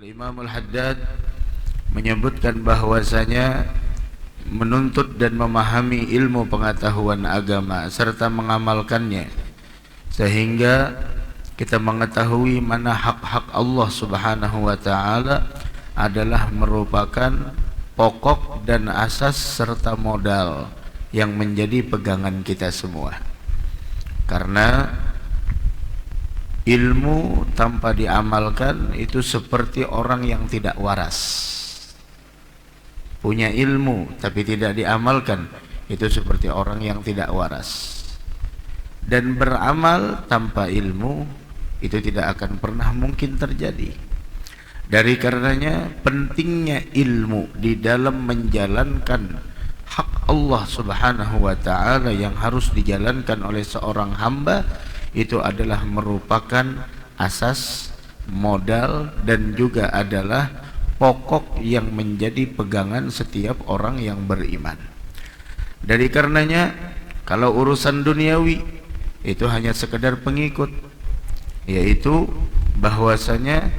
Imam Al-Haddad menyebutkan bahwasanya menuntut dan memahami ilmu pengetahuan agama serta mengamalkannya sehingga kita mengetahui mana hak-hak Allah Subhanahu wa taala adalah merupakan pokok dan asas serta modal yang menjadi pegangan kita semua. Karena ilmu tanpa diamalkan itu seperti orang yang tidak waras. Punya ilmu tapi tidak diamalkan itu seperti orang yang tidak waras. Dan beramal tanpa ilmu itu tidak akan pernah mungkin terjadi. Dari karenanya pentingnya ilmu di dalam menjalankan hak Allah Subhanahu wa taala yang harus dijalankan oleh seorang hamba itu adalah merupakan asas, modal dan juga adalah pokok yang menjadi pegangan setiap orang yang beriman. Dari karenanya kalau urusan duniawi itu hanya sekedar pengikut, yaitu bahwasanya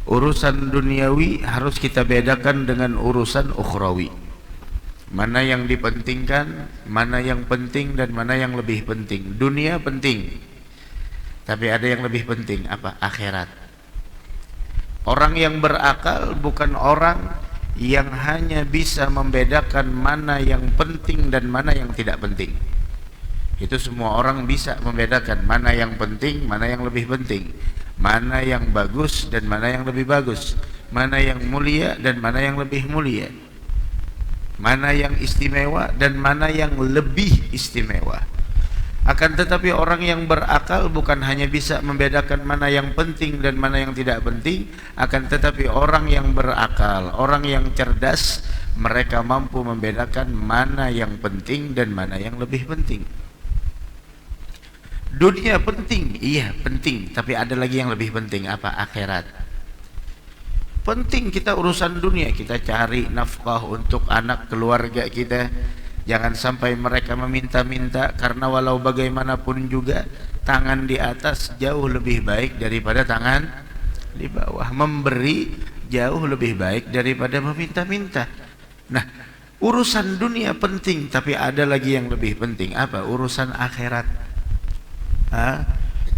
urusan duniawi harus kita bedakan dengan urusan ukhrawi. Mana yang dipentingkan, mana yang penting dan mana yang lebih penting. Dunia penting, tapi ada yang lebih penting, apa? Akhirat. Orang yang berakal bukan orang yang hanya bisa membedakan mana yang penting dan mana yang tidak penting. Itu semua orang bisa membedakan mana yang penting, mana yang lebih penting, mana yang bagus dan mana yang lebih bagus, mana yang mulia dan mana yang lebih mulia, mana yang istimewa dan mana yang lebih istimewa. Akan tetapi orang yang berakal bukan hanya bisa membedakan mana yang penting dan mana yang tidak penting, akan tetapi orang yang berakal, orang yang cerdas, mereka mampu membedakan mana yang penting dan mana yang lebih penting. Dunia penting, iya penting, tapi ada lagi yang lebih penting, apa? Akhirat. Penting kita urusan dunia, kita cari nafkah untuk anak keluarga kita. Jangan sampai mereka meminta-minta, karena walau bagaimanapun juga tangan di atas jauh lebih baik daripada tangan di bawah. Memberi jauh lebih baik daripada meminta-minta. Nah, urusan dunia penting, tapi ada lagi yang lebih penting, apa? Urusan akhirat.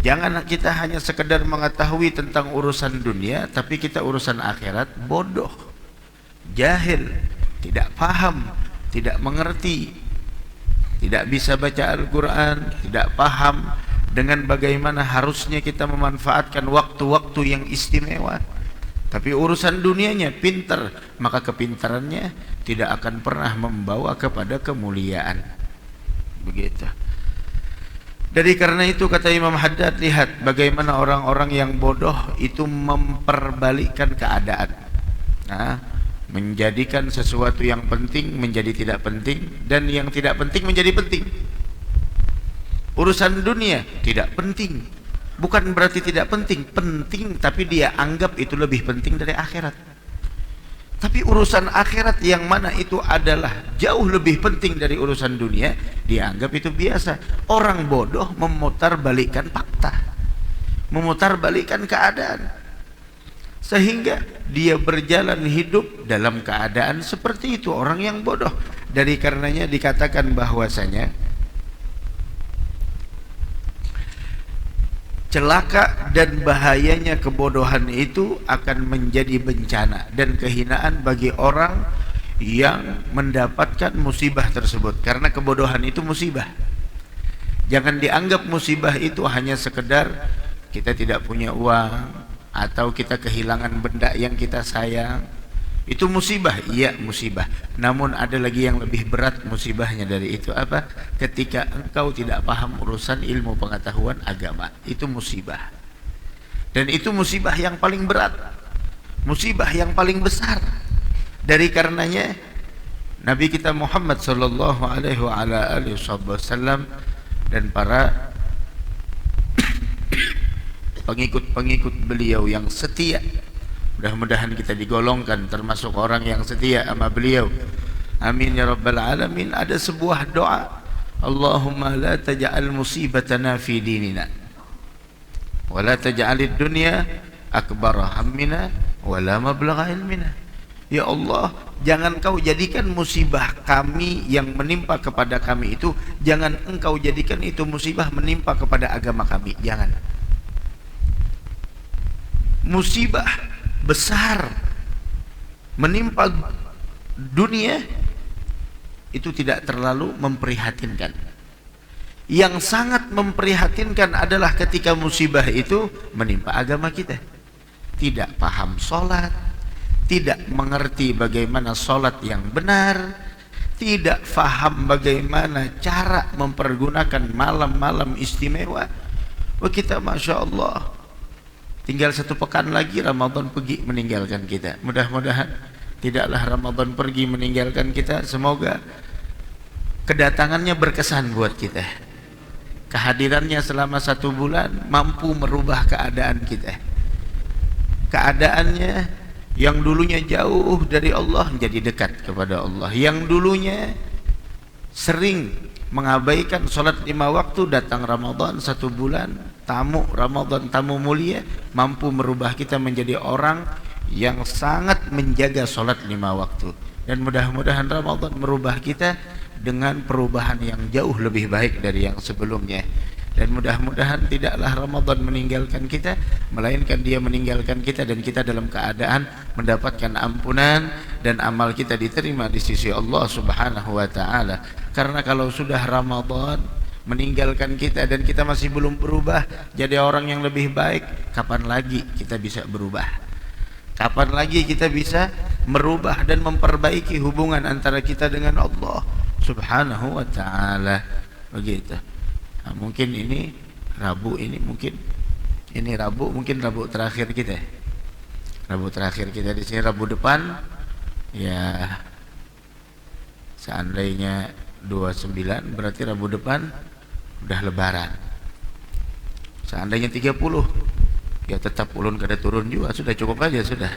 Jangan kita hanya sekedar mengetahui tentang urusan dunia, tapi kita urusan akhirat bodoh, jahil, tidak paham, tidak mengerti, tidak bisa baca Al-Quran, tidak paham dengan bagaimana harusnya kita memanfaatkan waktu-waktu yang istimewa. Tapi urusan dunianya pintar, maka kepintarannya tidak akan pernah membawa kepada kemuliaan. Begitu. Dari karena itu kata Imam Haddad, lihat bagaimana orang-orang yang bodoh itu memperbalikkan keadaan. Menjadikan sesuatu yang penting menjadi tidak penting, dan yang tidak penting menjadi penting. Urusan dunia tidak penting, bukan berarti tidak penting, penting, tapi dia anggap itu lebih penting dari akhirat. Tapi urusan akhirat yang mana itu adalah jauh lebih penting dari urusan dunia, dia anggap itu biasa. Orang bodoh memutarbalikkan fakta, memutarbalikkan keadaan, sehingga dia berjalan hidup dalam keadaan seperti itu, orang yang bodoh. Dari karenanya dikatakan bahwasanya celaka dan bahayanya kebodohan itu akan menjadi bencana dan kehinaan bagi orang yang mendapatkan musibah tersebut. Karena kebodohan itu musibah. Jangan dianggap musibah itu hanya sekedar kita tidak punya uang atau kita kehilangan benda yang kita sayang. Itu musibah, iya musibah. Namun ada lagi yang lebih berat musibahnya dari itu, apa? Ketika engkau tidak paham urusan ilmu pengetahuan agama, itu musibah. Dan itu musibah yang paling berat, musibah yang paling besar. Dari karenanya Nabi kita Muhammad sallallahu alaihi wasallam dan para pengikut-pengikut beliau yang setia, mudah-mudahan kita digolongkan termasuk orang yang setia sama beliau, amin ya rabbal alamin. Ada sebuah doa, Allahumma la taj'al musibatana fi dinina wa la taj'alid dunya akbar hammina wala mablagha ilmina. Ya Allah, jangan kau jadikan musibah kami yang menimpa kepada kami itu, jangan engkau jadikan itu musibah menimpa kepada agama kami. Jangan. Musibah besar menimpa dunia itu tidak terlalu memprihatinkan. Yang sangat memprihatinkan adalah ketika musibah itu menimpa agama kita. Tidak paham sholat, tidak mengerti bagaimana sholat yang benar, tidak faham bagaimana cara mempergunakan malam-malam istimewa. Wah, kita Masya Allah, tinggal 1 pekan lagi Ramadan pergi meninggalkan kita. Mudah-mudahan tidaklah Ramadan pergi meninggalkan kita. Semoga kedatangannya berkesan buat kita. Kehadirannya selama 1 bulan mampu merubah keadaan kita. Keadaannya yang dulunya jauh dari Allah menjadi dekat kepada Allah. Yang dulunya sering mengabaikan sholat 5 waktu, datang Ramadan 1 bulan, tamu Ramadan, tamu mulia, mampu merubah kita menjadi orang yang sangat menjaga sholat 5 waktu. Dan mudah-mudahan Ramadan merubah kita dengan perubahan yang jauh lebih baik dari yang sebelumnya. Dan mudah-mudahan tidaklah Ramadan meninggalkan kita, melainkan dia meninggalkan kita dan kita dalam keadaan mendapatkan ampunan dan amal kita diterima di sisi Allah Subhanahu wa taala. Karena kalau sudah Ramadan meninggalkan kita dan kita masih belum berubah jadi orang yang lebih baik, kapan lagi kita bisa berubah? Kapan lagi kita bisa merubah dan memperbaiki hubungan antara kita dengan Allah Subhanahu wa taala? Begitu. Nah, mungkin ini Rabu ini mungkin Rabu terakhir kita. Rabu terakhir kita di sini. Rabu depan ya seandainya 29 berarti Rabu depan udah lebaran. Seandainya 30 ya tetap ulun kada turun juga, sudah cukup aja sudah.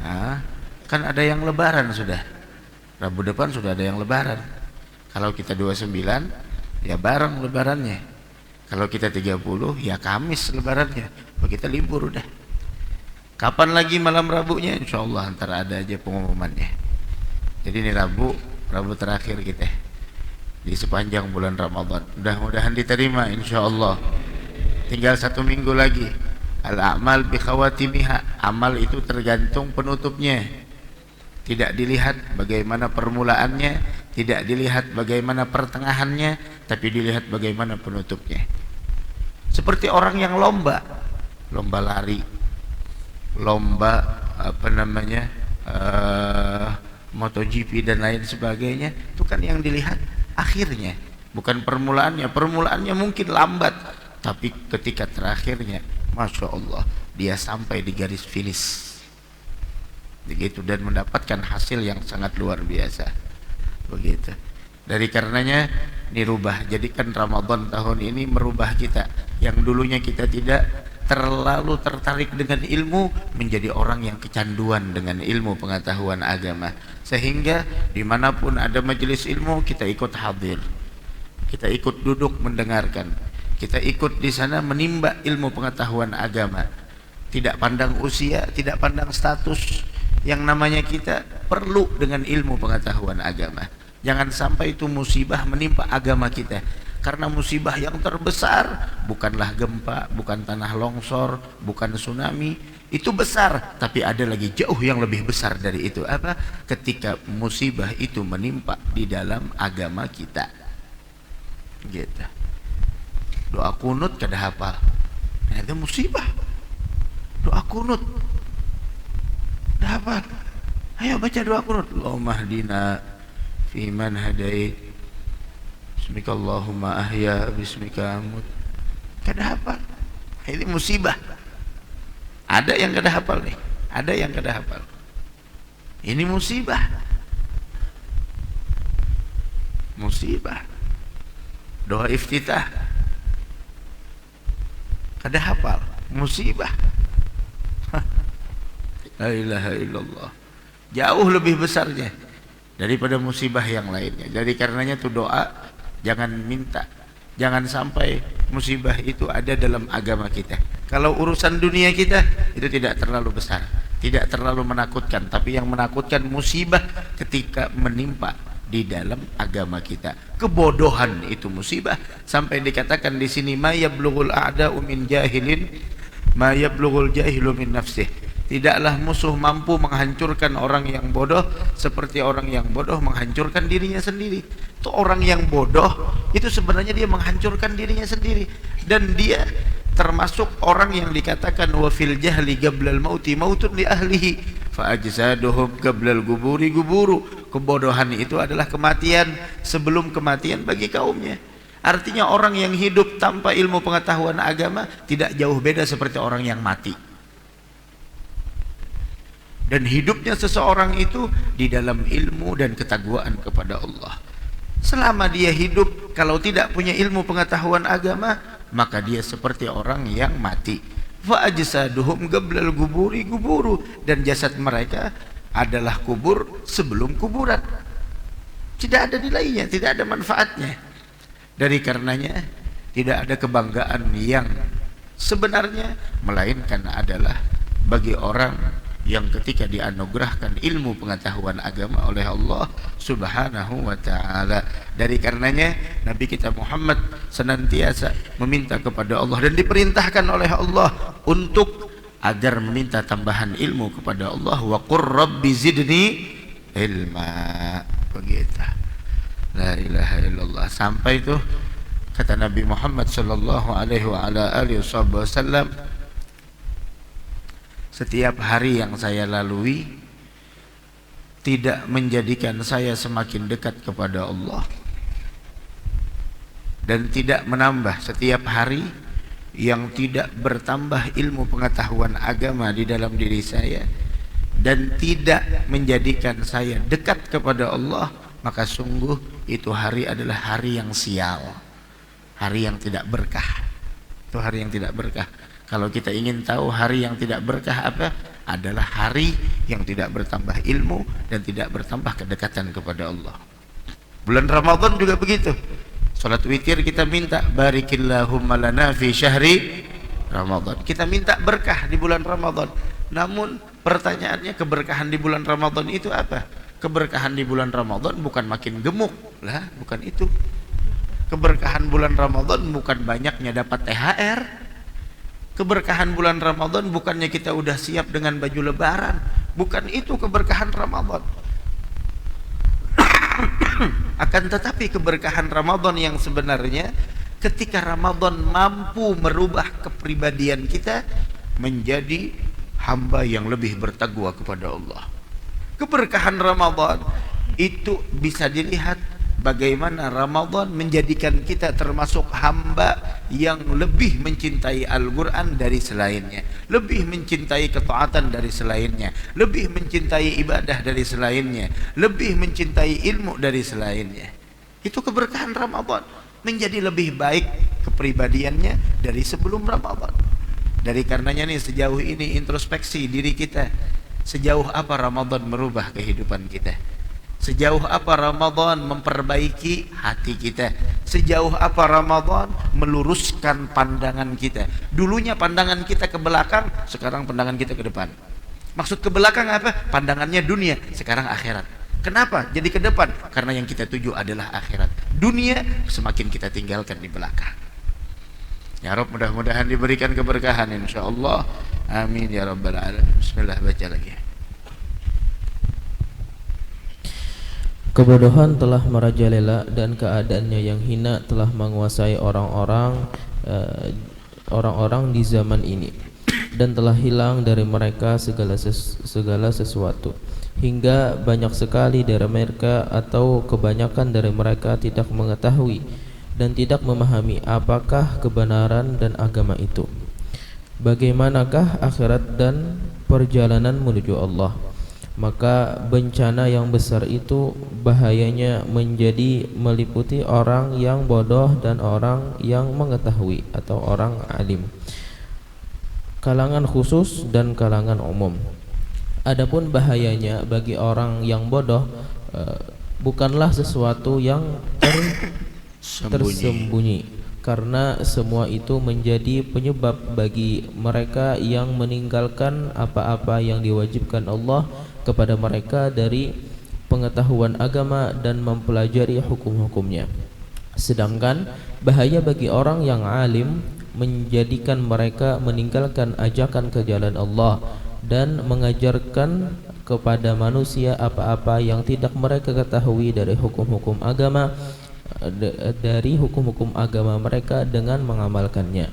Nah, kan ada yang lebaran sudah. Rabu depan sudah ada yang lebaran. Kalau kita 29 ya bareng lebarannya. Kalau kita 30 ya Kamis lebarannya. Kalau kita libur udah. Kapan lagi malam Rabunya? Insyaallah antara ada aja pengumumannya. Jadi ini Rabu terakhir kita di sepanjang bulan Ramadan. Mudah-mudahan diterima insyaallah. Tinggal 1 minggu lagi. Al-a'mal bi khawatimiha. Amal itu tergantung penutupnya. Tidak dilihat bagaimana permulaannya, tidak dilihat bagaimana pertengahannya, tapi dilihat bagaimana penutupnya. Seperti orang yang lomba lari, lomba MotoGP dan lain sebagainya, itu kan yang dilihat akhirnya, bukan permulaannya. Permulaannya mungkin lambat, tapi ketika terakhirnya, Masya Allah, dia sampai di garis finish begitu dan mendapatkan hasil yang sangat luar biasa. Begitu. Dari karenanya dirubah, jadikan Ramadan tahun ini merubah kita yang dulunya kita tidak terlalu tertarik dengan ilmu menjadi orang yang kecanduan dengan ilmu pengetahuan agama, sehingga dimanapun ada majelis ilmu kita ikut hadir, kita ikut duduk mendengarkan, kita ikut di sana menimba ilmu pengetahuan agama. Tidak pandang usia, tidak pandang status, yang namanya kita perlu dengan ilmu pengetahuan agama. Jangan sampai itu musibah menimpa agama kita. Karena musibah yang terbesar bukanlah gempa, bukan tanah longsor, bukan tsunami. Itu besar, tapi ada lagi jauh yang lebih besar dari itu. Apa? Ketika musibah itu menimpa di dalam agama kita. Gitu. Doa kunut kada hafal. Nah, itu musibah. Doa kunut dapat. Ayo baca doa kunut. Allahumma hdina fi man hadait. Bismika Allahumma ahya bismika amut. Kada hafal. Ini musibah. Ada yang kada hafal nih. Ada yang kada hafal. Ini musibah. Musibah. Doa iftitah kada hafal. Musibah. La ilaha illallah. Jauh lebih besarnya daripada musibah yang lainnya. Jadi karenanya tuh doa jangan minta, jangan sampai musibah itu ada dalam agama kita. Kalau urusan dunia kita itu tidak terlalu besar, tidak terlalu menakutkan, tapi yang menakutkan musibah ketika menimpa di dalam agama kita. Kebodohan itu musibah, sampai dikatakan di sini ma yablughul a'da'u min jahilin ma yablughul jahilu min nafsih. Tidaklah musuh mampu menghancurkan orang yang bodoh seperti orang yang bodoh menghancurkan dirinya sendiri. Itu orang yang bodoh itu sebenarnya dia menghancurkan dirinya sendiri, dan dia termasuk orang yang dikatakan wa fil jahli qablal mauti mautun li ahlihi fa ajsaduhum qablal guburi guburu. Kebodohan itu adalah kematian sebelum kematian bagi kaumnya. Artinya orang yang hidup tanpa ilmu pengetahuan agama tidak jauh beda seperti orang yang mati. Dan hidupnya seseorang itu di dalam ilmu dan ketakwaan kepada Allah. Selama dia hidup kalau tidak punya ilmu pengetahuan agama, maka dia seperti orang yang mati. Fa ajsaduhum qablal guburi guburu, dan jasad mereka adalah kubur sebelum kuburan. Tidak ada nilainya, tidak ada manfaatnya. Dari karenanya tidak ada kebanggaan yang sebenarnya, melainkan adalah bagi orang yang ketika dianugerahkan ilmu pengetahuan agama oleh Allah Subhanahu wa ta'ala. Dari karenanya Nabi kita Muhammad senantiasa meminta kepada Allah dan diperintahkan oleh Allah untuk agar meminta tambahan ilmu kepada Allah. Wa qur rabbi zidni ilma, begitu. La ilaha illallah. Sampai itu kata Nabi Muhammad sallallahu alaihi wa ala alihi wasallam, setiap hari yang saya lalui tidak menjadikan saya semakin dekat kepada Allah, dan tidak menambah setiap hari yang tidak bertambah ilmu pengetahuan agama di dalam diri saya, dan tidak menjadikan saya dekat kepada Allah, maka sungguh itu hari adalah hari yang sial, hari yang tidak berkah. Itu hari yang tidak berkah. Kalau kita ingin tahu hari yang tidak berkah apa, adalah hari yang tidak bertambah ilmu dan tidak bertambah kedekatan kepada Allah. Bulan Ramadan juga begitu. Salat witir kita minta barikillahumma lana fi syahri Ramadan. Kita minta berkah di bulan Ramadan. Namun pertanyaannya, keberkahan di bulan Ramadan itu apa? Keberkahan di bulan Ramadan bukan makin gemuk lah, bukan itu. Keberkahan bulan Ramadan bukan banyaknya dapat THR. Keberkahan bulan Ramadan bukannya kita udah siap dengan baju lebaran. Bukan itu keberkahan Ramadan. Akan tetapi keberkahan Ramadan yang sebenarnya ketika Ramadan mampu merubah kepribadian kita menjadi hamba yang lebih bertakwa kepada Allah. Keberkahan Ramadan itu bisa dilihat bagaimana Ramadan menjadikan kita termasuk hamba yang lebih mencintai Al-Quran dari selainnya, lebih mencintai ketaatan dari selainnya, lebih mencintai ibadah dari selainnya, lebih mencintai ilmu dari selainnya. Itu keberkahan Ramadan, menjadi lebih baik kepribadiannya dari sebelum Ramadan. Dari karenanya nih, sejauh ini introspeksi diri kita, sejauh apa Ramadan merubah kehidupan kita, sejauh apa Ramadan memperbaiki hati kita, sejauh apa Ramadan meluruskan pandangan kita. Dulunya pandangan kita ke belakang, sekarang pandangan kita ke depan. Maksud ke belakang apa? Pandangannya dunia, sekarang akhirat. Kenapa jadi ke depan? Karena yang kita tuju adalah akhirat. Dunia semakin kita tinggalkan di belakang. Ya Rabb, mudah-mudahan diberikan keberkahan insyaallah. Amin ya rabbal alamin. Bismillah, baca lagi. Kebodohan telah merajalela dan keadaannya yang hina telah menguasai orang-orang di zaman ini, dan telah hilang dari mereka segala sesuatu, hingga banyak sekali dari mereka atau kebanyakan dari mereka tidak mengetahui dan tidak memahami apakah kebenaran dan agama itu. Bagaimanakah akhirat dan perjalanan menuju Allah? Maka bencana yang besar itu bahayanya menjadi meliputi orang yang bodoh dan orang yang mengetahui atau orang alim, kalangan khusus dan kalangan umum. Adapun bahayanya bagi orang yang bodoh bukanlah sesuatu yang tersembunyi, karena semua itu menjadi penyebab bagi mereka yang meninggalkan apa-apa yang diwajibkan Allah kepada mereka dari pengetahuan agama dan mempelajari hukum-hukumnya. Sedangkan bahaya bagi orang yang alim menjadikan mereka meninggalkan ajakan ke jalan Allah dan mengajarkan kepada manusia apa-apa yang tidak mereka ketahui dari hukum-hukum agama mereka dengan mengamalkannya.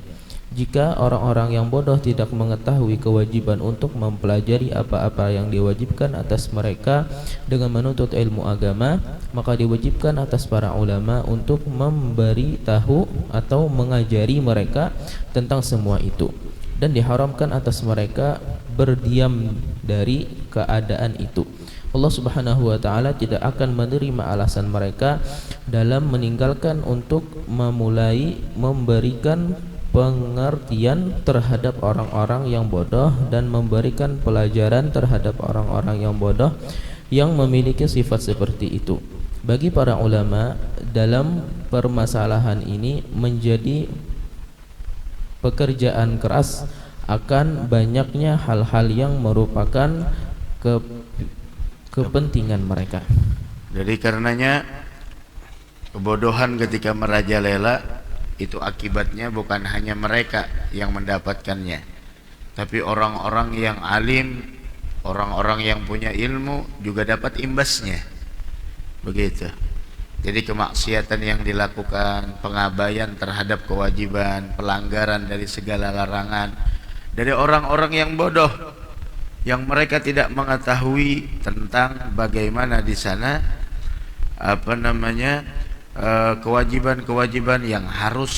Jika orang-orang yang bodoh tidak mengetahui kewajiban untuk mempelajari apa-apa yang diwajibkan atas mereka dengan menuntut ilmu agama, maka diwajibkan atas para ulama untuk memberi tahu atau mengajari mereka tentang semua itu, dan diharamkan atas mereka berdiam dari keadaan itu. Allah Subhanahu wa taala tidak akan menerima alasan mereka dalam meninggalkan untuk memulai memberikan pengertian terhadap orang-orang yang bodoh dan memberikan pelajaran terhadap orang-orang yang bodoh yang memiliki sifat seperti itu. Bagi para ulama, dalam permasalahan ini menjadi pekerjaan keras akan banyaknya hal-hal yang merupakan kepentingan mereka. Jadi karenanya kebodohan ketika merajalela itu akibatnya bukan hanya mereka yang mendapatkannya, tapi orang-orang yang alim, orang-orang yang punya ilmu juga dapat imbasnya. Begitu. Jadi kemaksiatan yang dilakukan, pengabaian terhadap kewajiban, pelanggaran dari segala larangan dari orang-orang yang bodoh, yang mereka tidak mengetahui tentang bagaimana di sana kewajiban-kewajiban yang harus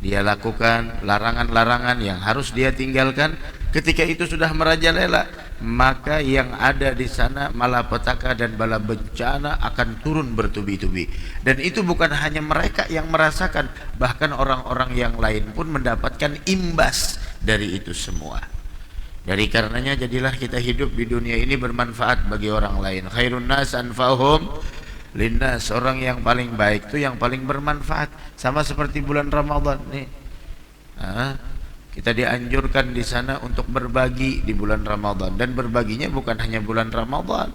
dia lakukan, larangan-larangan yang harus dia tinggalkan. Ketika itu sudah merajalela, maka yang ada di sana malapetaka dan bala bencana akan turun bertubi-tubi. Dan itu bukan hanya mereka yang merasakan, bahkan orang-orang yang lain pun mendapatkan imbas dari itu semua. Dari karenanya jadilah kita hidup di dunia ini bermanfaat bagi orang lain. Khairun nas anfa'uhum linnas, orang yang paling baik itu yang paling bermanfaat. Sama seperti bulan Ramadan nih. Kita dianjurkan di sana untuk berbagi di bulan Ramadan, dan berbaginya bukan hanya bulan Ramadan.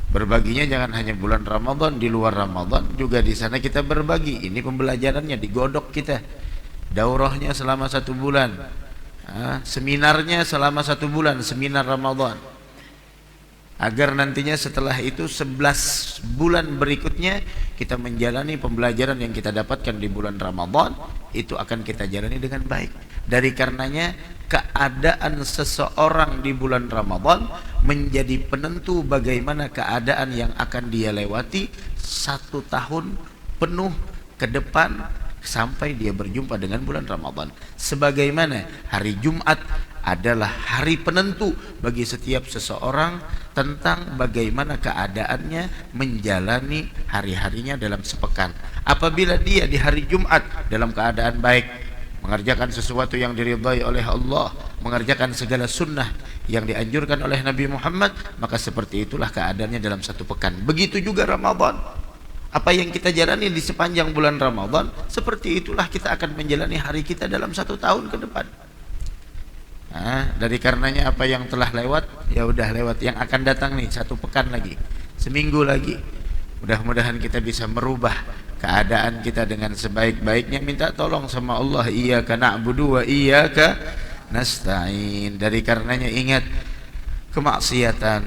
Berbaginya jangan hanya bulan Ramadan, di luar Ramadan juga di sana kita berbagi. Ini pembelajarannya digodok kita. Daurahnya selama 1 bulan. Seminarnya selama 1 bulan, seminar Ramadan. Agar nantinya setelah itu 11 bulan berikutnya kita menjalani pembelajaran yang kita dapatkan di bulan Ramadan, itu akan kita jalani dengan baik. Dari karenanya keadaan seseorang di bulan Ramadan menjadi penentu bagaimana keadaan yang akan dia lewati 1 tahun penuh ke depan sampai dia berjumpa dengan bulan Ramadan. Sebagaimana hari Jumat adalah hari penentu bagi setiap seseorang tentang bagaimana keadaannya menjalani hari-harinya dalam sepekan. Apabila dia di hari Jumat dalam keadaan baik, mengerjakan sesuatu yang diridhai oleh Allah, mengerjakan segala sunnah yang dianjurkan oleh Nabi Muhammad, maka seperti itulah keadaannya dalam 1 pekan. Begitu juga Ramadan. Apa yang kita jalani di sepanjang bulan Ramadan, seperti itulah kita akan menjalani hari kita dalam 1 tahun ke depan. Dari karenanya apa yang telah lewat, ya udah lewat. Yang akan datang nih 1 pekan lagi, seminggu lagi, mudah-mudahan kita bisa merubah keadaan kita dengan sebaik-baiknya. Minta tolong sama Allah, iyyaka na'budu wa iyyaka nasta'in. Dari karenanya ingat, kemaksiatan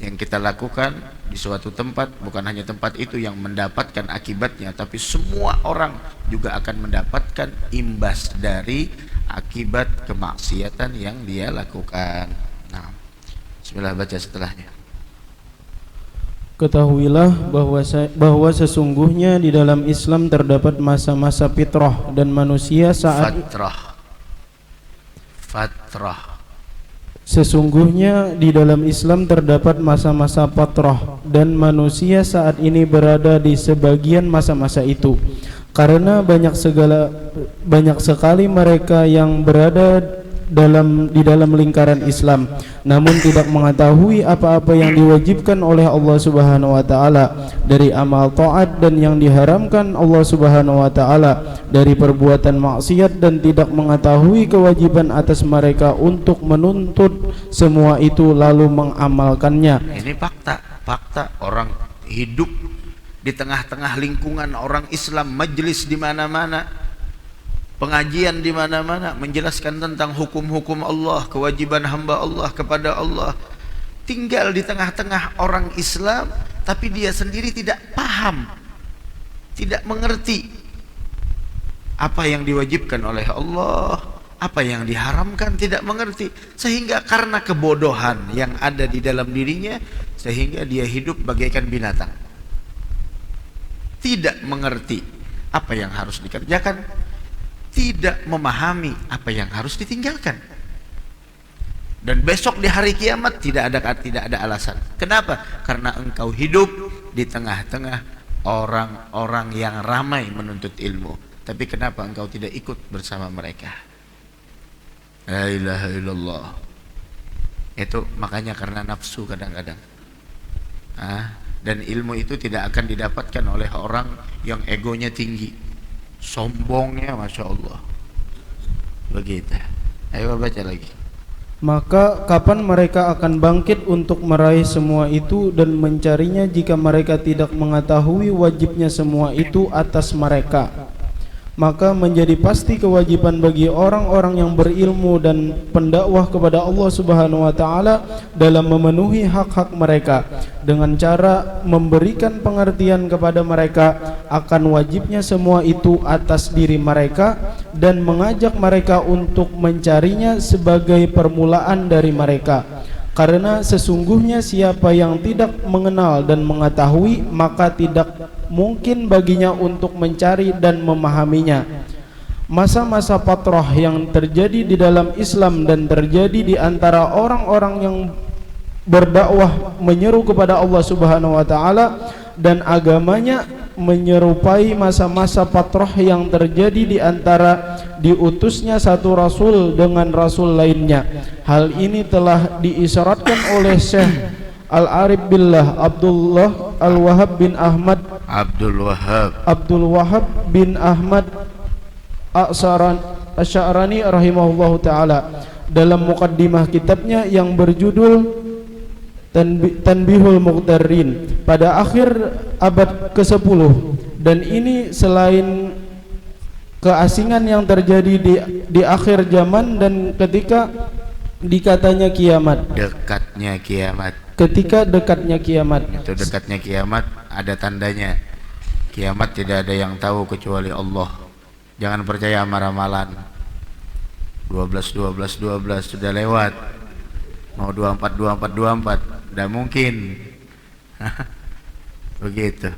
yang kita lakukan di suatu tempat, bukan hanya tempat itu yang mendapatkan akibatnya, tapi semua orang juga akan mendapatkan imbas dari akibat kemaksiatan yang dia lakukan. Bismillah, baca setelahnya. Ketahuilah bahwa sesungguhnya di dalam Islam terdapat masa-masa fitrah dan manusia saat fatrah. Sesungguhnya di dalam Islam terdapat masa-masa fatrah dan manusia saat ini berada di sebagian masa-masa itu. Karena banyak sekali mereka yang berada di dalam lingkaran Islam, namun tidak mengetahui apa-apa yang diwajibkan oleh Allah Subhanahu wa taala dari amal taat dan yang diharamkan Allah Subhanahu wa taala dari perbuatan maksiat, dan tidak mengetahui kewajiban atas mereka untuk menuntut semua itu lalu mengamalkannya. Ini fakta orang hidup di tengah-tengah lingkungan orang Islam, majelis di mana-mana, pengajian di mana-mana menjelaskan tentang hukum-hukum Allah, kewajiban hamba Allah kepada Allah. Tinggal di tengah-tengah orang Islam, tapi dia sendiri tidak paham, tidak mengerti apa yang diwajibkan oleh Allah, apa yang diharamkan, tidak mengerti. Sehingga karena kebodohan yang ada di dalam dirinya, sehingga dia hidup bagaikan binatang, tidak mengerti apa yang harus dikerjakan, tidak memahami apa yang harus ditinggalkan. Dan besok di hari kiamat tidak ada alasan. Kenapa? Karena engkau hidup di tengah-tengah orang-orang yang ramai menuntut ilmu, tapi kenapa engkau tidak ikut bersama mereka? La ilaha illallah. Itu makanya karena nafsu kadang-kadang. Dan ilmu itu tidak akan didapatkan oleh orang yang egonya tinggi, sombongnya Masya Allah. Begitu. Ayo baca lagi. Maka kapan mereka akan bangkit untuk meraih semua itu dan mencarinya jika mereka tidak mengetahui wajibnya semua itu atas mereka? Maka menjadi pasti kewajiban bagi orang-orang yang berilmu dan pendakwah kepada Allah Subhanahu wa taala dalam memenuhi hak-hak mereka dengan cara memberikan pengertian kepada mereka akan wajibnya semua itu atas diri mereka dan mengajak mereka untuk mencarinya sebagai permulaan dari mereka. Karena sesungguhnya siapa yang tidak mengenal dan mengetahui, maka tidak mungkin baginya untuk mencari dan memahaminya. Masa-masa patrah yang terjadi di dalam Islam dan terjadi di antara orang-orang yang berdakwah menyeru kepada Allah Subhanahu wa taala dan agamanya menyerupai masa-masa patrah yang terjadi di antara diutusnya satu rasul dengan rasul lainnya. Hal ini telah diisyaratkan oleh Syekh Al-Arif Billah Abdul Wahab bin Ahmad Asy'arani rahimahullahu taala dalam muqaddimah kitabnya yang berjudul Tanbihul Muqtarrin pada akhir abad ke-10. Dan ini selain keasingan yang terjadi di akhir zaman dan ketika dikatanya kiamat, ketika dekatnya kiamat. Itu dekatnya kiamat ada tandanya. Kiamat tidak ada yang tahu kecuali Allah. Jangan percaya sama ramalan 12 sudah lewat, mau 24 tidak mungkin. Begitu.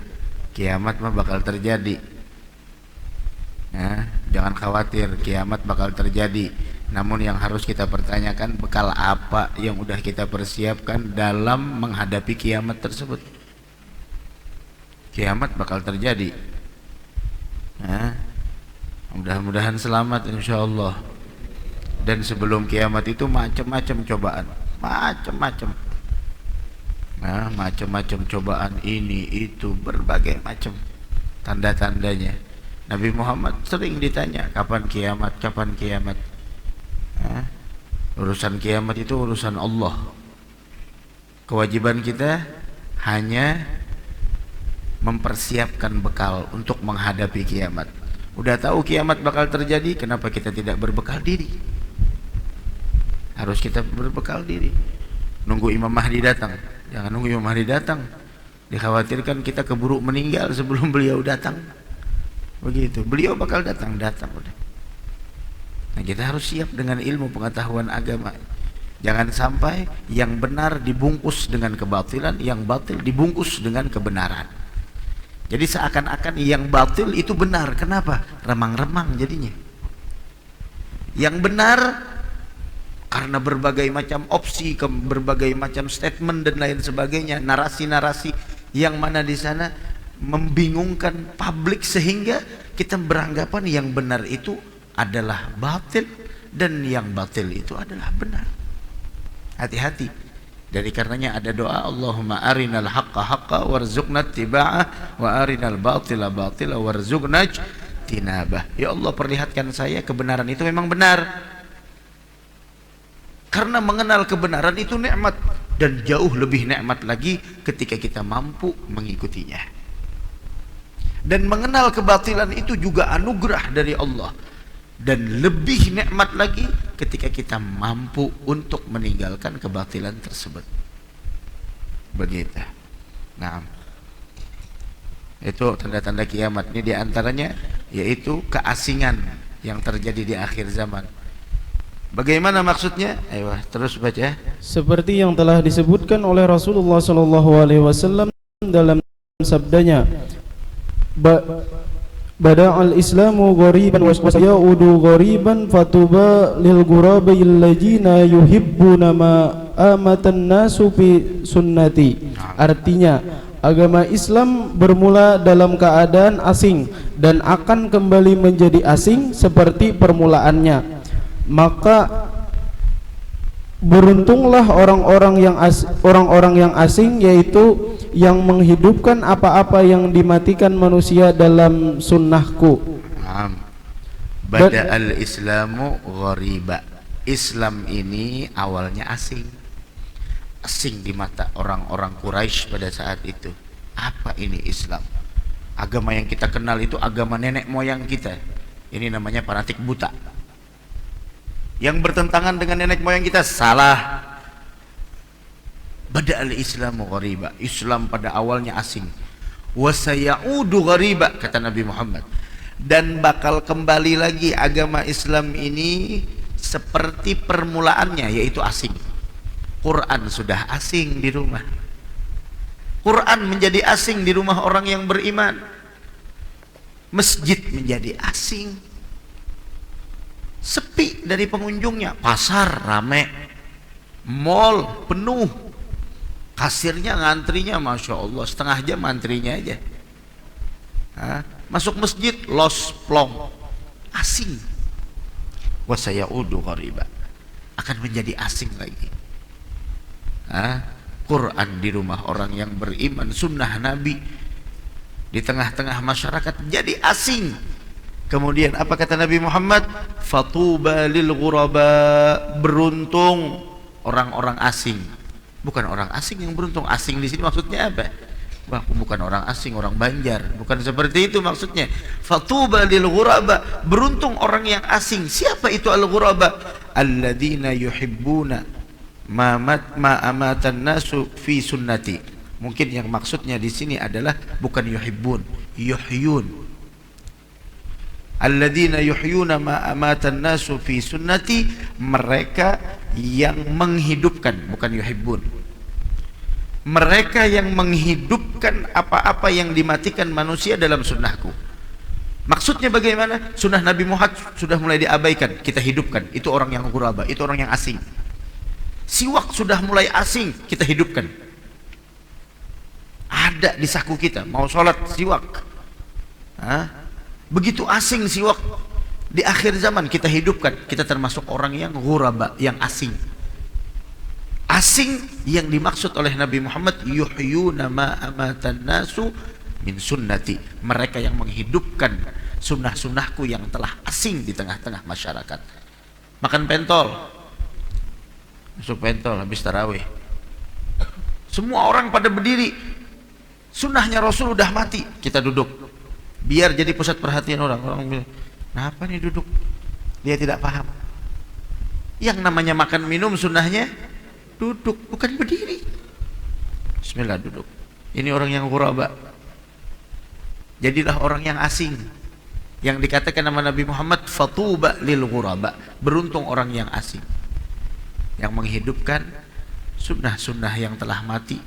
Kiamat mah bakal terjadi. Jangan khawatir, kiamat bakal terjadi. Namun yang harus kita pertanyakan, bekal apa yang udah kita persiapkan dalam menghadapi kiamat tersebut. Kiamat bakal terjadi. Mudah-mudahan selamat insyaallah. Dan sebelum kiamat itu macam-macam cobaan, macam-macam cobaan, ini itu berbagai macam tanda-tandanya. Nabi Muhammad sering ditanya kapan kiamat. Urusan kiamat itu urusan Allah. Kewajiban kita hanya mempersiapkan bekal untuk menghadapi kiamat. Udah tahu kiamat bakal terjadi, kenapa kita tidak berbekal diri? Harus kita berbekal diri. Nunggu Imam Mahdi datang. Jangan nunggu Imam Mahdi datang. Dikhawatirkan kita keburu meninggal sebelum beliau datang. Begitu. Beliau bakal datang udah. Nah, kita harus siap dengan ilmu pengetahuan agama. Jangan sampai yang benar dibungkus dengan kebatilan, yang batil dibungkus dengan kebenaran. Jadi seakan-akan yang batil itu benar. Kenapa? Remang-remang jadinya. Yang benar karena berbagai macam opsi, berbagai macam statement dan lain sebagainya, narasi-narasi yang mana di sana membingungkan publik sehingga kita beranggapan yang benar itu adalah batil dan yang batil itu adalah benar. Hati-hati. Dari karenanya ada doa, Allahumma arinal haqqa haqqa warzuqna ittiba'ah wa arinal batila batila warzuqna tinabah. Ya Allah, perlihatkan saya kebenaran itu memang benar. Karena mengenal kebenaran itu nikmat, dan jauh lebih nikmat lagi ketika kita mampu mengikutinya. Dan mengenal kebatilan itu juga anugerah dari Allah, dan lebih nikmat lagi ketika kita mampu untuk meninggalkan kebatilan tersebut. Begitu. Nah, itu tanda-tanda kiamat. Ini diantaranya yaitu keasingan yang terjadi di akhir zaman. Bagaimana maksudnya? Ayo terus baca. Seperti yang telah disebutkan oleh Rasulullah SAW dalam sabdanya, Bada'al Islamu ghariban wa sayaudu ghariban fatuba lil ghurabi allazina yuhibbuna ma amatan nasu fi sunnati. Artinya, agama Islam bermula dalam keadaan asing dan akan kembali menjadi asing seperti permulaannya. Maka beruntunglah orang-orang yang asing, yaitu yang menghidupkan apa-apa yang dimatikan manusia dalam sunnahku. Bada'al Islamu ghariba. Islam ini awalnya asing. Asing di mata orang-orang Quraisy pada saat itu. Apa ini Islam? Agama yang kita kenal itu agama nenek moyang kita. Ini namanya fanatik buta. Yang bertentangan dengan nenek moyang kita salah. Bada'al Islamu ghariba. Islam pada awalnya asing. Wa sayaudu ghariba, kata Nabi Muhammad. Dan bakal kembali lagi agama Islam ini seperti permulaannya, yaitu asing. Quran sudah asing di rumah. Quran menjadi asing di rumah orang yang beriman. Masjid menjadi asing. Sepi dari pengunjungnya. Pasar rame, mall penuh, kasirnya ngantrinya Masya Allah setengah jam antrinya aja. Masuk masjid los plong, asing. Wa sayaudu ghariba, akan menjadi asing lagi. Quran di rumah orang yang beriman, sunnah Nabi di tengah-tengah masyarakat jadi asing. Kemudian apa kata Nabi Muhammad? Fatuba lil ghuraba, beruntung orang-orang asing. Bukan orang asing yang beruntung. Asing di sini maksudnya apa? Wah, bukan orang asing, orang Banjar. Bukan seperti itu maksudnya. Fatuba lil ghuraba, beruntung orang yang asing. Siapa itu al ghuraba? Alladzina yuhibbuna ma amatan nasu fi sunnati. Mungkin yang maksudnya di sini adalah bukan yuhibbun, yuhyun. Alladzina yuhyuna ma amatan nasu fi sunnati, mereka yang menghidupkan, bukan yuhibbun. Mereka yang menghidupkan apa-apa yang dimatikan manusia dalam sunnahku. Maksudnya bagaimana? Sunnah Nabi Muhammad sudah mulai diabaikan, kita hidupkan. Itu orang yang ghuraba, itu orang yang asing. Siwak sudah mulai asing, kita hidupkan. Ada di saku kita, mau sholat siwak. Begitu asing siwak di akhir zaman, kita hidupkan. Kita termasuk orang yang ghuraba, yang asing. Asing yang dimaksud oleh Nabi Muhammad, yuhyuna ma amatan nasu min sunnati, mereka yang menghidupkan sunnah-sunnahku yang telah asing di tengah-tengah masyarakat. Makan pentol, masuk pentol habis tarawih, semua orang pada berdiri. Sunnahnya Rasul udah mati, kita duduk biar jadi pusat perhatian orang. Orang bilang, kenapa nih duduk? Dia tidak paham. Yang namanya makan minum sunnahnya duduk, bukan berdiri. Bismillah, duduk. Ini orang yang ghuraba. Jadilah orang yang asing. Yang dikatakan nama Nabi Muhammad, fatuba lil ghuraba, beruntung orang yang asing, yang menghidupkan sunnah-sunnah yang telah mati,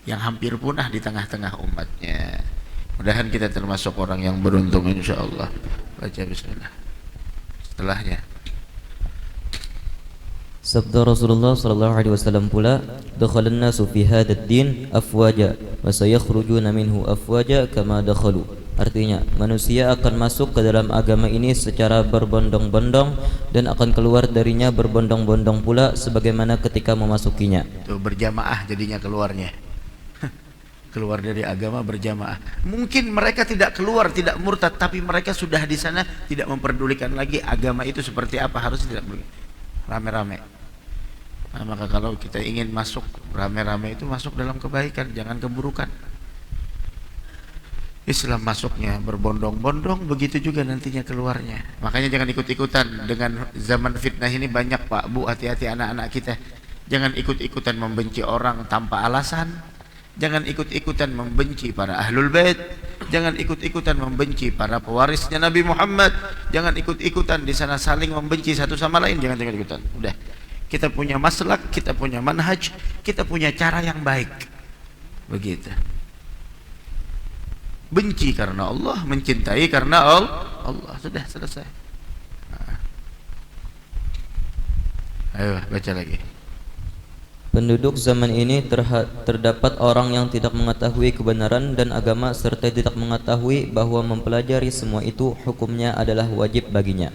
yang hampir punah di tengah-tengah umatnya. Mudahan kita termasuk orang yang beruntung insyaallah. Baca bismillah. Setelahnya sabda Rasulullah sallallahu alaihi wasallam pula, dakhalan nasu fi hadzal din afwaja wa sayakhrujuna minhu afwaja kama dakhalu. Artinya, manusia akan masuk ke dalam agama ini secara berbondong-bondong dan akan keluar darinya berbondong-bondong pula sebagaimana ketika memasukinya. Itu berjamaah jadinya keluarnya. Keluar dari agama berjamaah. Mungkin mereka tidak keluar, tidak murtad, tapi mereka sudah di sana tidak memperdulikan lagi agama itu seperti apa, harus tidak rame-rame. Nah, maka kalau kita ingin masuk rame-rame itu masuk dalam kebaikan, jangan keburukan. Islam masuknya berbondong-bondong, begitu juga nantinya keluarnya. Makanya jangan ikut-ikutan dengan zaman fitnah ini. Banyak Pak Bu, hati-hati anak-anak kita. Jangan ikut-ikutan membenci orang tanpa alasan. Jangan ikut-ikutan membenci para ahlul bait. Jangan ikut-ikutan membenci para pewarisnya Nabi Muhammad. Jangan ikut-ikutan di sana saling membenci satu sama lain. Jangan ikutan. Udah. Kita punya maslak, kita punya manhaj, kita punya cara yang baik. Begitu. Benci karena Allah, mencintai karena Allah. Sudah selesai. Ayo baca lagi. Penduduk zaman ini terdapat orang yang tidak mengetahui kebenaran dan agama serta tidak mengetahui bahwa mempelajari semua itu hukumnya adalah wajib baginya.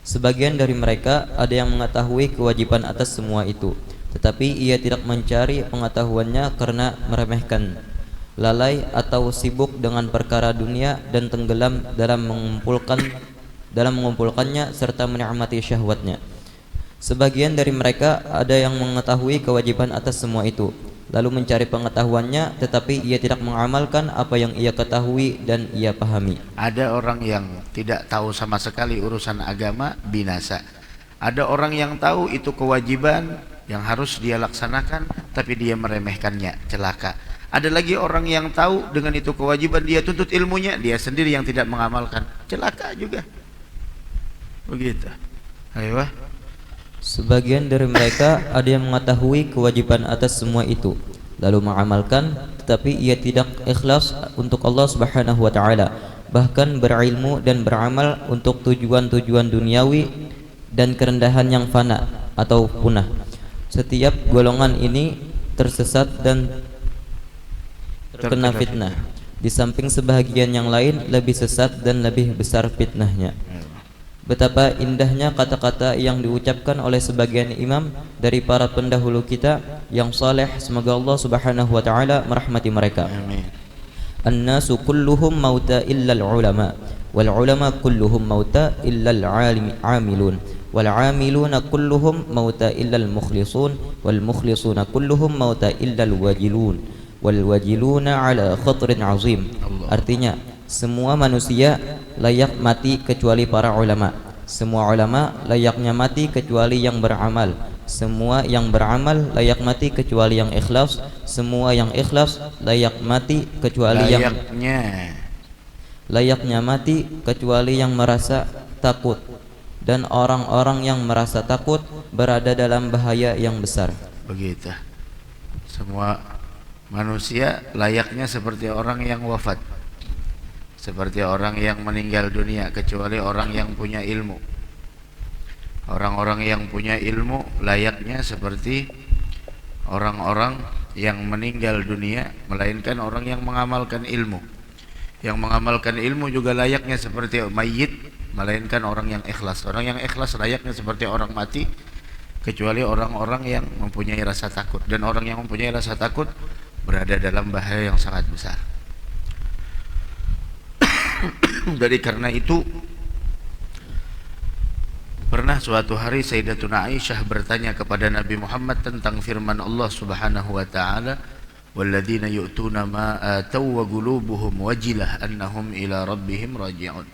Sebagian dari mereka ada yang mengetahui kewajiban atas semua itu, tetapi ia tidak mencari pengetahuannya karena meremehkan, lalai atau sibuk dengan perkara dunia dan tenggelam dalam mengumpulkannya serta menikmati syahwatnya. Sebagian dari mereka ada yang mengetahui kewajiban atas semua itu, lalu mencari pengetahuannya, tetapi ia tidak mengamalkan apa yang ia ketahui dan ia pahami. Ada orang yang tidak tahu sama sekali urusan agama, binasa. Ada orang yang tahu itu kewajiban yang harus dia laksanakan, tapi dia meremehkannya, celaka. Ada lagi orang yang tahu dengan itu kewajiban, dia tuntut ilmunya, dia sendiri yang tidak mengamalkan, celaka juga. Begitu. Ayo. Sebagian dari mereka ada yang mengetahui kewajiban atas semua itu, lalu mengamalkan, tetapi ia tidak ikhlas untuk Allah Subhanahu wa taala, bahkan berilmu dan beramal untuk tujuan-tujuan duniawi dan kerendahan yang fana atau punah. Setiap golongan ini tersesat dan terkena fitnah. Di samping sebahagian yang lain lebih sesat dan lebih besar fitnahnya. Betapa indahnya kata-kata yang diucapkan oleh sebagian imam dari para pendahulu kita yang saleh, semoga Allah Subhanahu wa taala merahmati mereka. Amin. An-nasu kulluhum mauta illa al-ulama wal ulama kulluhum mauta illa al-amilun wal amiluna kulluhum mauta illa al-mukhlisun wal mukhlisuna kulluhum mauta illa al-wajilun wal wajiluna ala khatrin azim. Artinya, semua manusia layak mati kecuali para ulama. Semua ulama layaknya mati kecuali yang beramal. Semua yang beramal layak mati kecuali yang ikhlas. Semua yang ikhlas layak mati kecuali layaknya mati kecuali yang merasa takut. Dan orang-orang yang merasa takut berada dalam bahaya yang besar. Begitu. Semua manusia layaknya seperti orang yang wafat, seperti orang yang meninggal dunia, kecuali orang yang punya ilmu. Orang-orang yang punya ilmu layaknya seperti orang-orang yang meninggal dunia, melainkan orang yang mengamalkan ilmu. Yang mengamalkan ilmu juga layaknya seperti mayit, melainkan orang yang ikhlas. Orang yang ikhlas layaknya seperti orang mati, kecuali orang-orang yang mempunyai rasa takut. Dan orang yang mempunyai rasa takut berada dalam bahaya yang sangat besar. Dari karena itu, pernah suatu hari Sayyidatuna Aisyah bertanya kepada Nabi Muhammad tentang firman Allah Subhanahu wa taala, "Walladzina yu'tuna ma ataw wa qulubuhum wajilah annahum ila rabbihim raji'un."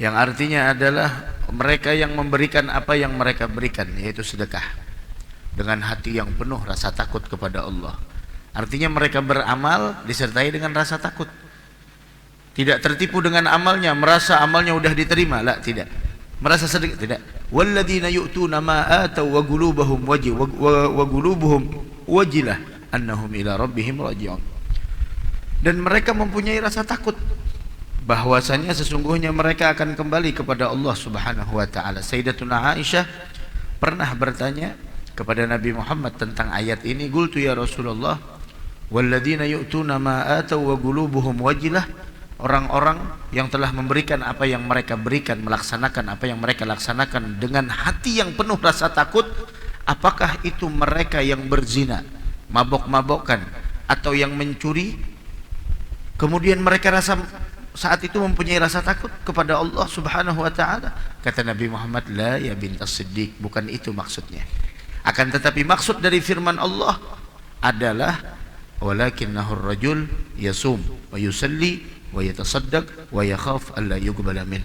Yang artinya adalah mereka yang memberikan apa yang mereka berikan, yaitu sedekah, dengan hati yang penuh rasa takut kepada Allah. Artinya mereka beramal disertai dengan rasa takut. Tidak tertipu dengan amalnya, merasa amalnya udah diterima, lah, tidak. Merasa sedekah, tidak. Walladzina yu'tuna ma ataw wa qulubuhum wajilah annahum ila rabbihim raji'un. Dan mereka mempunyai rasa takut bahwasanya sesungguhnya mereka akan kembali kepada Allah Subhanahu wa taala. Sayyidatuna Aisyah pernah bertanya kepada Nabi Muhammad tentang ayat ini, "Qultu ya Rasulullah, walladzina yu'tuna ma ataw wa qulubuhum wajilah, orang-orang yang telah memberikan apa yang mereka berikan, melaksanakan apa yang mereka laksanakan dengan hati yang penuh rasa takut, apakah itu mereka yang berzina, mabok-mabokkan, atau yang mencuri, kemudian mereka rasa saat itu mempunyai rasa takut kepada Allah Subhanahu wa taala? Kata Nabi Muhammad, la ya bintas Siddiq, bukan itu maksudnya. Akan tetapi maksud dari firman Allah adalah walakinnahu ar-rajul yasum wa yusalli wa yatasaddaq wa yakhaf alla yuqbala min.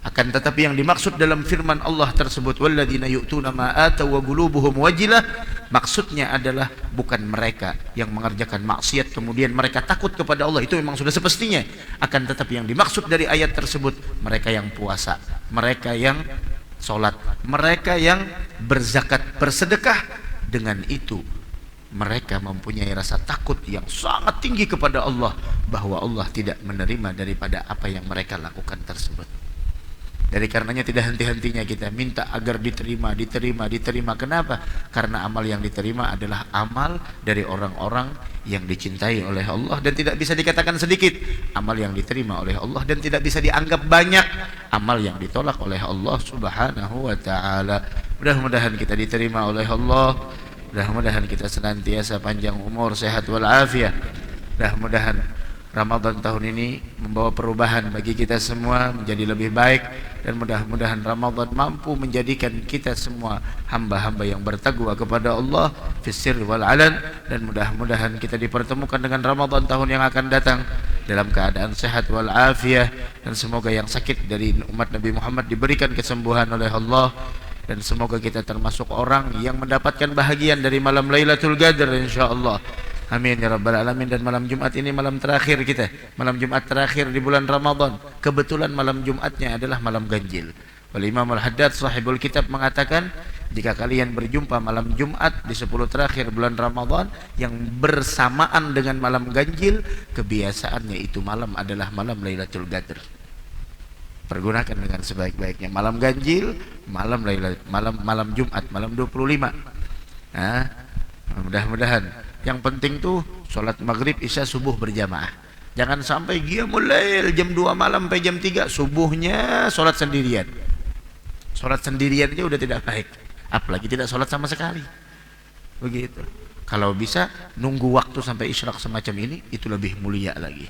Akan tetapi yang dimaksud dalam firman Allah tersebut, walladzina yu'tuna ma ataw wa qulubuhum wajilah, maksudnya adalah bukan mereka yang mengerjakan maksiat kemudian mereka takut kepada Allah, itu memang sudah semestinya. Akan tetapi yang dimaksud dari ayat tersebut, mereka yang puasa, mereka yang sholat, mereka yang berzakat, bersedekah, dengan itu mereka mempunyai rasa takut yang sangat tinggi kepada Allah, bahwa Allah tidak menerima daripada apa yang mereka lakukan tersebut. Dari karenanya tidak henti-hentinya kita minta agar diterima. Kenapa? Karena amal yang diterima adalah amal dari orang-orang yang dicintai oleh Allah dan tidak bisa dikatakan sedikit. Amal yang diterima oleh Allah dan tidak bisa dianggap banyak. Amal yang ditolak oleh Allah Subhanahu wa taala. Mudah-mudahan kita diterima oleh Allah. Mudah-mudahan kita senantiasa panjang umur, sehat walafiat. Mudah-mudahan Ramadan tahun ini membawa perubahan bagi kita semua menjadi lebih baik, dan mudah-mudahan Ramadan mampu menjadikan kita semua hamba-hamba yang bertakwa kepada Allah fis sirri wal alan, dan mudah-mudahan kita dipertemukan dengan Ramadan tahun yang akan datang dalam keadaan sehat wal afiyah, dan semoga yang sakit dari umat Nabi Muhammad diberikan kesembuhan oleh Allah, dan semoga kita termasuk orang yang mendapatkan bahagian dari malam Lailatul Qadar insyaallah. Amin ya rabbal alamin. Dan malam Jumat ini malam terakhir kita, malam Jumat terakhir di bulan Ramadan. Kebetulan malam Jumatnya adalah malam ganjil. Wal Imam Al-Haddad sahibul kitab mengatakan, jika kalian berjumpa malam Jumat di 10 terakhir bulan Ramadan yang bersamaan dengan malam ganjil, kebiasaannya itu malam adalah malam Lailatul Qadar. Pergunakan dengan sebaik-baiknya malam ganjil, malam Jumat, malam 25. Mudah-mudahan. Yang penting tuh sholat maghrib, isya, subuh berjamaah. Jangan sampai qiyamul lail jam 2 malam sampai jam 3 subuhnya sholat sendirian. Sholat sendirian aja udah tidak baik, apalagi tidak sholat sama sekali. Begitu. Kalau bisa nunggu waktu sampai isyraq semacam ini, itu lebih mulia lagi.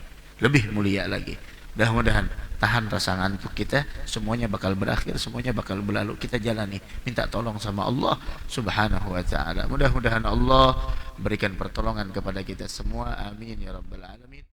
Mudah-mudahan tahan rasa ngantuk kita, semuanya bakal berakhir, semuanya bakal berlalu. Kita jalani, minta tolong sama Allah Subhanahu wa taala. Mudah-mudahan Allah berikan pertolongan kepada kita semua. Amin ya rabbal alamin.